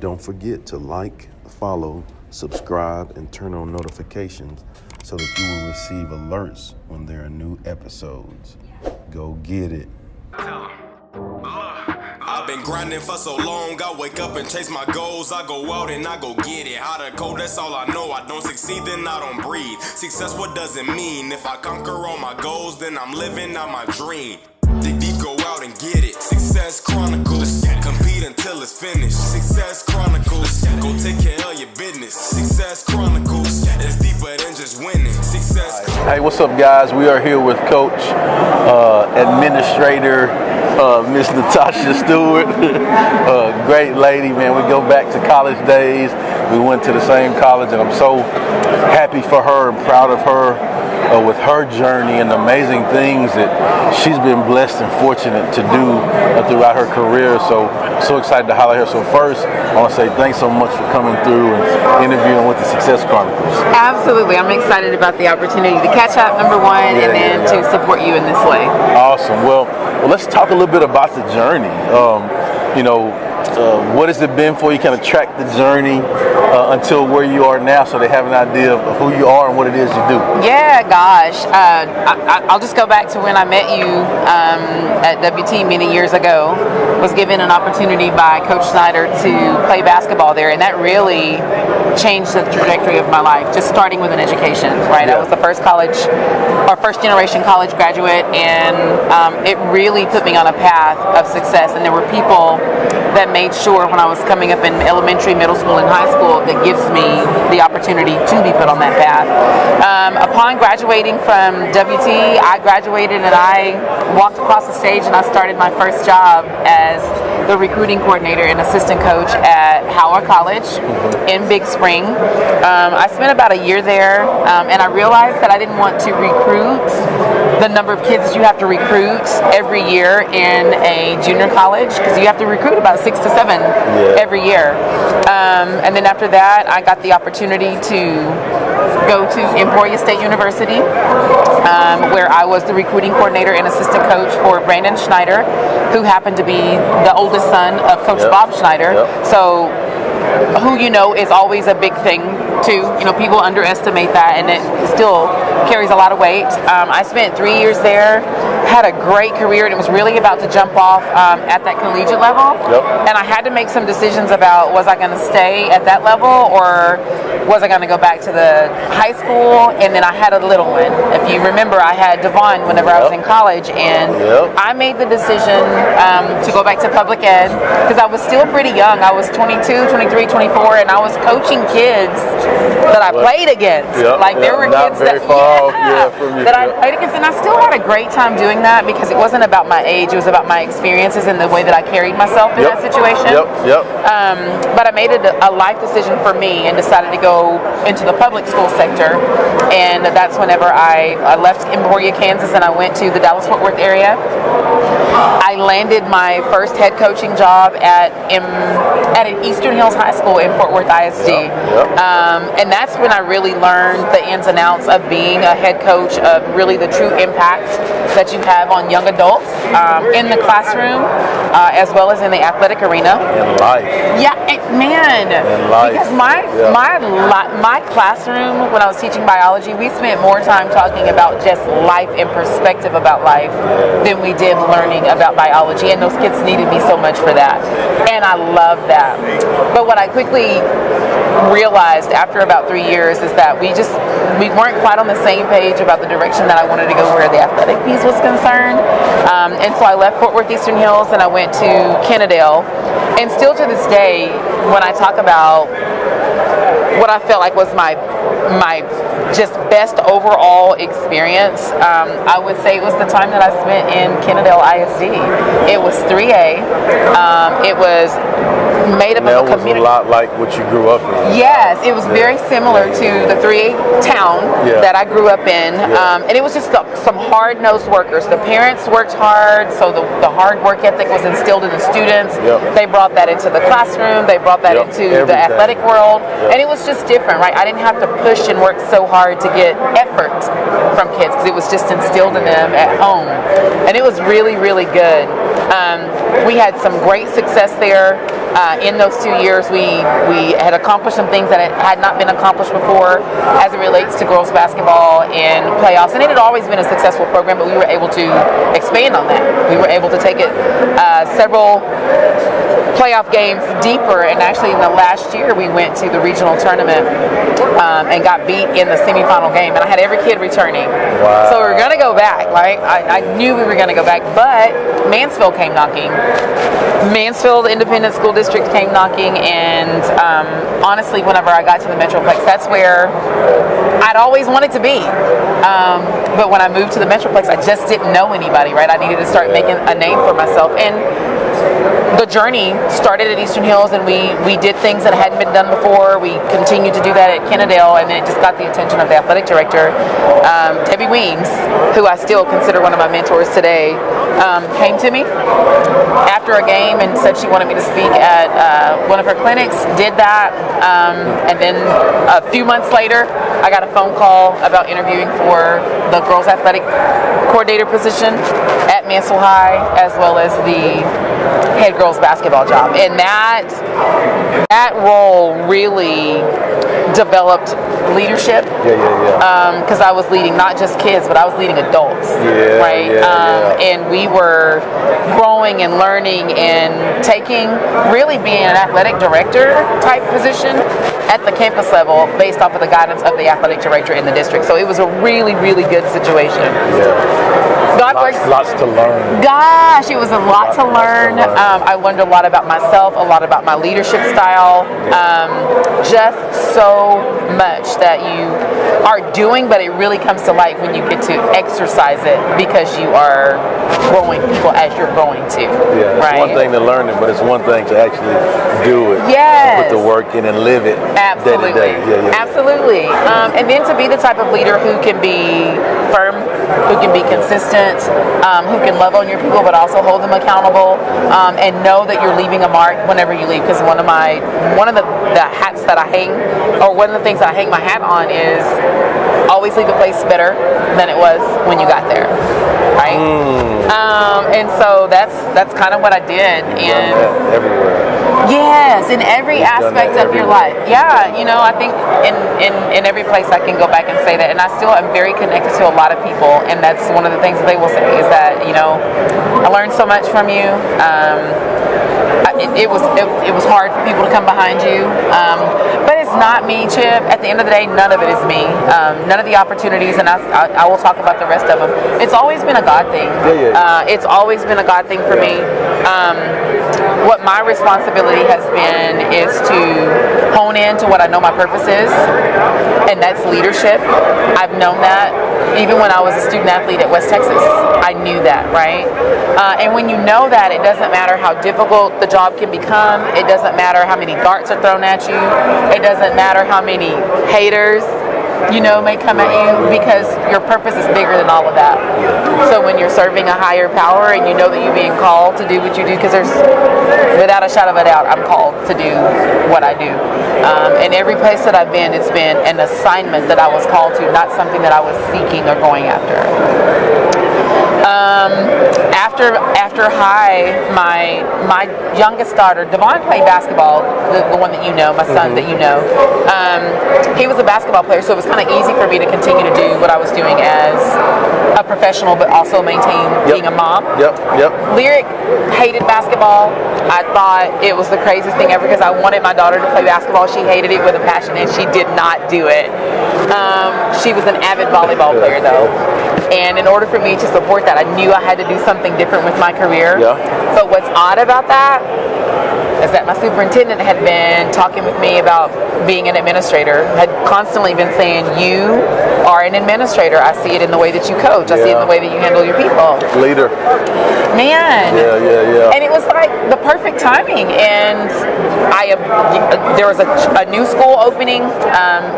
Don't forget to like, follow, subscribe, and turn on notifications so that you will receive alerts when there are new episodes. Go get it. I've been grinding for so long, I wake up and chase my goals. I go out and I go get it. How to code, that's all I know. I don't succeed, then I don't breathe. Success, what does it mean? If I conquer all my goals, then I'm living out my dream. Dig deep, go out and get it. Success Chronicles, compete until it's finished. Success Chronicles, go take care of your business. Success Chronicles, it's deeper than just winning. Success. Hey, what's up, guys? We are here with Coach, Administrator, Miss Natasha Stewart. Great lady, man. We go back to college days. We went to the same college, and I'm so happy for her and proud of her with her journey and the amazing things that she's been blessed and fortunate to do throughout her career. So excited to highlight her. So first, I want to say thanks so much for coming through and interviewing with the Success Chronicles. Absolutely. I'm excited about the opportunity to catch up, number one, and then to support you in this way. Awesome. Well, let's talk a little bit about the journey. What has it been for you? Kind of track the journey until where you are now, so they have an idea of who you are and what it is you do. Yeah, gosh. I'll just go back to when I met you at WT many years ago. Was given an opportunity by Coach Snyder to play basketball there, and that really changed the trajectory of my life, just starting with an education, right? Yeah. I was the first generation college graduate, and it really put me on a path of success. And there were people that made sure when I was coming up in elementary, middle school, and high school that gives me the opportunity to be put on that path. Upon graduating from WT, I graduated and I walked across the stage and I started my first job as the recruiting coordinator and assistant coach at Howard College in Big Spring. I spent about a year there, and I realized that I didn't want to recruit the number of kids that you have to recruit every year in a junior college, because you have to recruit about 6 to 7 every year. And then after that, I got the opportunity to go to Emporia State University, where I was the recruiting coordinator and assistant coach for Brandon Schneider, who happened to be the oldest son of Coach Bob Schneider. So who you know is always a big thing too. People underestimate that, and it still carries a lot of weight. I spent 3 years there, had a great career, and it was really about to jump off at that collegiate level. And I had to make some decisions about, was I going to stay at that level or was I going to go back to the high school? And then I had a little one. If you remember, I had Devon whenever I was in college, and I made the decision to go back to public ed because I was still pretty young. I was 22, 23, 24, and I was coaching kids that I played against. There were kids that I played against, and I still had a great time doing that because it wasn't about my age, it was about my experiences and the way that I carried myself in that situation. But I made it a life decision for me and decided to go into the public school sector, and that's whenever I left Emporia, Kansas, and I went to the Dallas-Fort Worth area. I landed my first head coaching job at an Eastern Hills High School in Fort Worth ISD. And that's when I really learned the ins and outs of being a head coach, of really the true impact that you have on young adults in the classroom, as well as in the athletic arena. In life. Because my classroom, when I was teaching biology, we spent more time talking about just life and perspective about life than we did learning about biology, and those kids needed me so much for that, and I love that. But what I quickly realized after about 3 years is that we weren't quite on the same page about the direction that I wanted to go where the athletic piece was concerned, and so I left Fort Worth Eastern Hills and I went to Kennedale. And still to this day, when I talk about what I felt like was my just best overall experience, I would say it was the time that I spent in Kennedale ISD. It was 3A. It was made up of a community. That was a lot like what you grew up in. Yes, it was very similar to the 3A town that I grew up in. And it was just some hard-nosed workers. The parents worked hard, so the hard work ethic was instilled in the students. They brought that into the classroom. They brought that into the athletic world. And it was just different, right? I didn't have to push and work so hard to get effort from kids because it was just instilled in them at home. And it was really, really good. We had some great success there. In those 2 years, we had accomplished some things that had not been accomplished before as it relates to girls basketball and playoffs. And it had always been a successful program, but we were able to expand on that. We were able to take it several playoff games deeper, and actually in the last year we went to the regional tournament and got beat in the semifinal game, and I had every kid returning. Wow. So we were going to go back. I knew we were going to go back, but Mansfield came knocking. Mansfield Independent School District came knocking, and honestly, whenever I got to the Metroplex, that's where I'd always wanted to be. But when I moved to the Metroplex, I just didn't know anybody, right? I needed to start making a name for myself. And the journey started at Eastern Hills, and we did things that hadn't been done before. We continued to do that at Kennedale, and then it just got the attention of the athletic director, Debbie Weems, who I still consider one of my mentors today, came to me after a game and said she wanted me to speak at one of her clinics. Did that, and then a few months later, I got a phone call about interviewing for the girls athletic coordinator position at Mansell High, as well as the head girls basketball job, and that role really developed leadership. Because I was leading not just kids, but I was leading adults, right? And we were growing and learning and taking, really being an athletic director type position at the campus level based off of the guidance of the athletic director in the district. So it was a really, really good situation. Lots to learn. Gosh, it was a lot to learn. I learned a lot about myself, a lot about my leadership style, just so much that you are doing, but it really comes to light when you get to exercise it, because you are growing people as you're going to. Yeah, it's right? one thing to learn it, but it's one thing to actually do it. Yes. Put the work in and live it. Absolutely. Day to day. Absolutely. And then to be the type of leader who can be firm, who can be consistent, who can love on your people but also hold them accountable, and know that you're leaving a mark whenever you leave. Because one of the hats that I hang, or one of the things that I hang my hat on, is always leave a place better than it was when you got there, right? And so that's kind of what I did. And everywhere. yes, in every aspect of your life. Yeah, I think in every place I can go back and say that, and I still am very connected to a lot of people, and that's one of the things that they will say is that I learned so much from you. It was hard for people to come behind you, but it's not me, Chip. At the end of the day, none of it is me. None of the opportunities, and I will talk about the rest of them. It's always been a God thing. It's always been a God thing for me. What my responsibility has been is to hone in to what I know my purpose is, and that's leadership. I've known that even when I was a student athlete at West Texas. I knew that, right? And when you know that, it doesn't matter how difficult the job can become. It doesn't matter how many darts are thrown at you. It doesn't matter how many haters may come at you, because your purpose is bigger than all of that. So when you're serving a higher power and you know that you're being called to do what you do, because there's, without a shadow of a doubt, I'm called to do what I do. And every place that I've been, it's been an assignment that I was called to, not something that I was seeking or going after. After high, my youngest daughter, Devon, played basketball, the one that you know, my son that you know. He was a basketball player, so it was kind of easy for me to continue to do what I was doing as a professional, but also maintain being a mom. Lyric hated basketball. I thought it was the craziest thing ever, because I wanted my daughter to play basketball. She hated it with a passion, and she did not do it. She was an avid volleyball player, though. And in order for me to support that, I knew I had to do something different with my career. But what's odd about that is that my superintendent had been talking with me about being an administrator, had constantly been saying, you are an administrator. I see it in the way that you coach. I see it in the way that you handle your people. Leader. Man. And it was like the perfect timing. And there was a new school opening,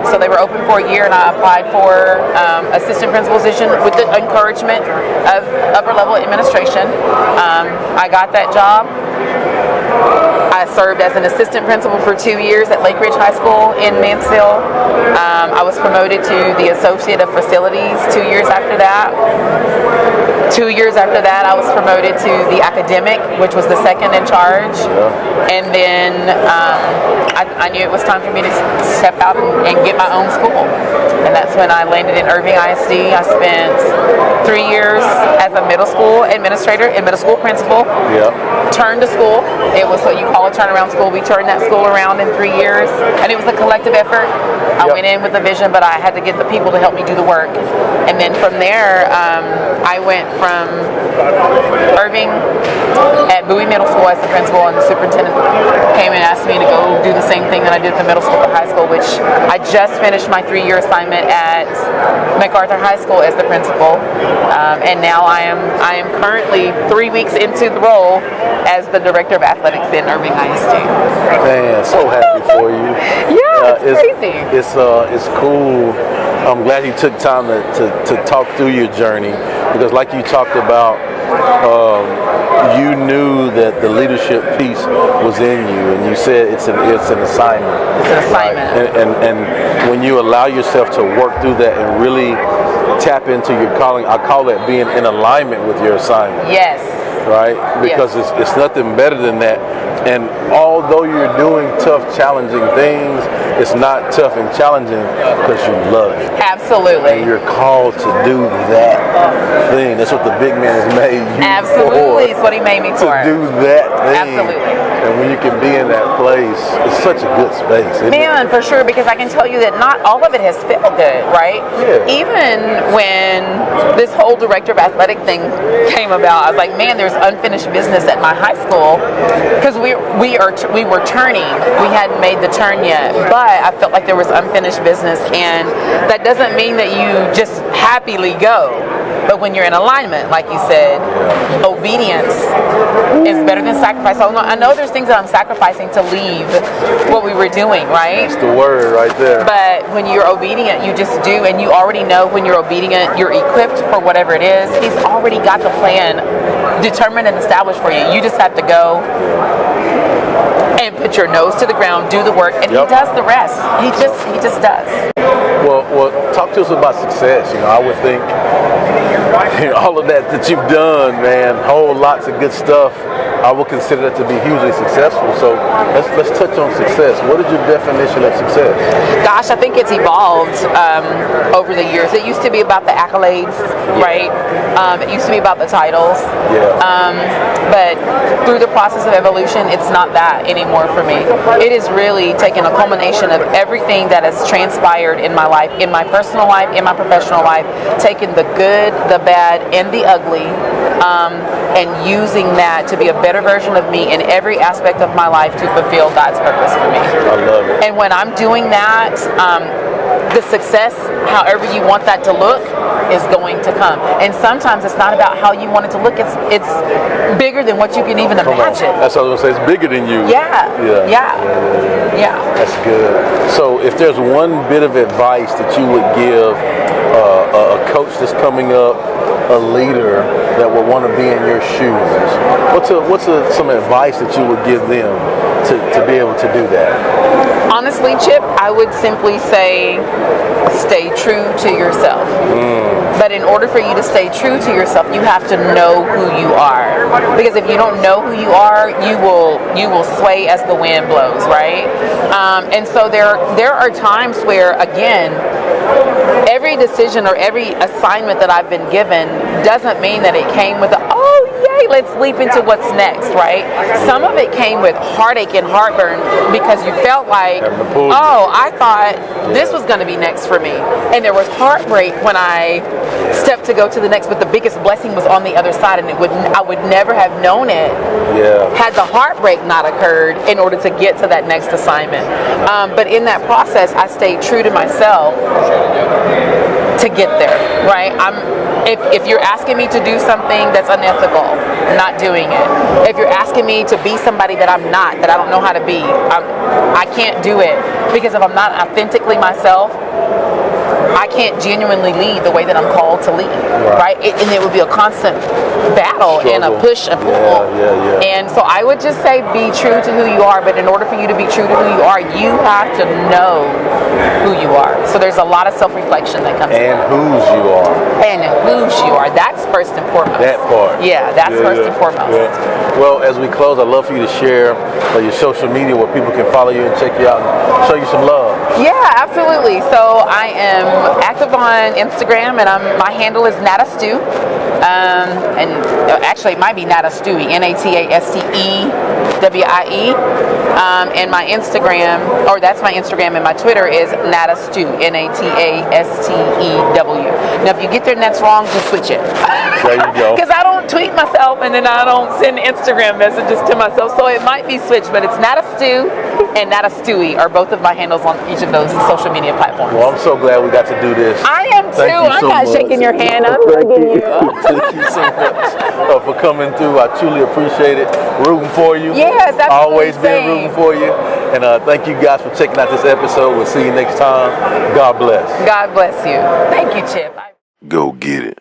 so they were open for a year, and I applied for assistant principal position with the encouragement of upper level administration. I got that job. I I served as an assistant principal for 2 years at Lake Ridge High School in Mansfield. I was promoted to the associate of facilities 2 years after that. 2 years after that, I was promoted to the academic, which was the second in charge. And then I knew it was time for me to step out and get my own school. And that's when I landed in Irving ISD. I spent 3 years as a middle school administrator and middle school principal. Turned to school. It was what you call a turnaround school. We turned that school around in 3 years. And it was a collective effort. I went in with a vision, but I had to get the people to help me do the work. And then from there, I went from Irving at Bowie Middle School as the principal, and the superintendent came and asked me to go do the same thing that I did at the middle school to high school, which I just finished my 3-year assignment at MacArthur High School as the principal. And now I am currently 3 weeks into the role as the director of athletics in Irving ISD. Man, so happy for you. Yeah, it's crazy. It's cool. I'm glad you took time to talk through your journey, because like you talked about, you knew that the leadership piece was in you, and you said it's an assignment. It's an assignment. Right? And when you allow yourself to work through that and really tap into your calling, I call that being in alignment with your assignment. Yes. Right? Because it's nothing better than that. And although you're doing tough, challenging things, it's not tough and challenging because you love it. Absolutely. And you're called to do that thing. That's what the big man has made you Absolutely. for. It's what he made me for. To do that thing. Absolutely. And when you can be in that place, it's such a good space. Man, for sure, because I can tell you that not all of it has felt good, right? Yeah. Even when this whole director of athletic thing came about, I was like, man, there's unfinished business at my high school, because we were turning. We hadn't made the turn yet, but I felt like there was unfinished business, and that doesn't mean that you just happily go. But when you're in alignment, like you said, obedience is better than sacrifice. So I know there's things that I'm sacrificing to leave what we were doing, right? That's the word right there. But when you're obedient, you just do, and you already know when you're obedient, you're equipped for whatever it is. He's already got the plan determined and established for you. You just have to go and put your nose to the ground, do the work, and he does the rest. He just does. Well, talk to us about success. I would think all of that you've done, man, whole lots of good stuff. I would consider that to be hugely successful. So let's touch on success. What is your definition of success? Gosh, I think it's evolved over the years. It used to be about the accolades, right? It used to be about the titles. But through the process of evolution, it's not that anymore for me. It is really taking a culmination of everything that has transpired in my life, in my personal life, in my professional life, taking the good, the bad, and the ugly, and using that to be a better version of me in every aspect of my life to fulfill God's purpose for me. I love it. And when I'm doing that, the success, however you want that to look, is going to come. And sometimes it's not about how you want it to look. It's bigger than what you can even imagine. That's what I was going to say. It's bigger than you. Yeah. That's good. So if there's one bit of advice that you would give a coach that's coming up, a leader that would want to be in your shoes, what's some advice that you would give them to be able to do that? Honestly, Chip, I would simply say stay true to yourself. But in order for you to stay true to yourself, you have to know who you are. Because if you don't know who you are, you will sway as the wind blows, right? And so there are times where, again, every decision or every assignment that I've been given doesn't mean that it came with let's leap into what's next, right? Some of it came with heartache and heartburn because you felt like, I thought this was going to be next for me. And there was heartbreak when I stepped to go to the next, but the biggest blessing was on the other side, and I would never have known it had the heartbreak not occurred in order to get to that next assignment. But in that process, I stayed true to myself to get there, right? If you're asking me to do something that's unethical, not doing it. If you're asking me to be somebody that I'm not, that I don't know how to be, I can't do it. Because if I'm not authentically myself, I can't genuinely lead the way that I'm called to lead, right? And it would be a constant battle and a push and pull. And so I would just say be true to who you are, but in order for you to be true to who you are, you have to know who you are. So there's a lot of self-reflection that comes and whose you are. And whose you are. That's first and foremost. That part. Yeah, that's first and foremost. Well, as we close, I'd love for you to share your social media where people can follow you and check you out and show you some love. Yeah, absolutely. So I am active on Instagram, and my handle is Nata Stew. And actually, it might be Nata Stewie, Natastewie. And my Instagram, or that's my Instagram, and my Twitter is Nata Stew, Natastew. Now, if you get there and that's wrong, just switch it. There you go. Because I don't tweet myself, and then I don't send Instagram messages to myself, so it might be switched, but it's Nata Stew and Nata Stewie are both of my handles on each of those social media platforms. Well, I'm so glad we got to do this. I am too. I'm not shaking your hand. I'm hugging you. Thank you so much for coming through. I truly appreciate it. Rooting for you. Yes, that's always been rooting for you. And thank you guys for checking out this episode. We'll see you next time. God bless. God bless you. Thank you, Chip. Go get it.